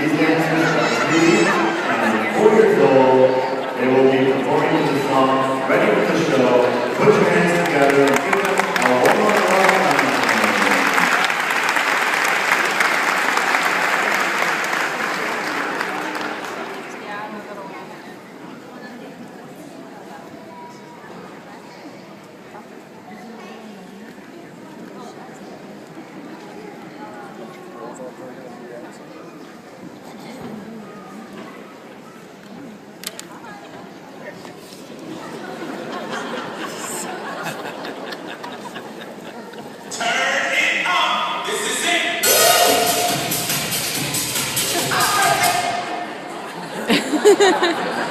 These dancers are 3 and 4 years old. They will be performing to the song Ready for the Show. Put your hands together and give them a one more round. Ha ha ha.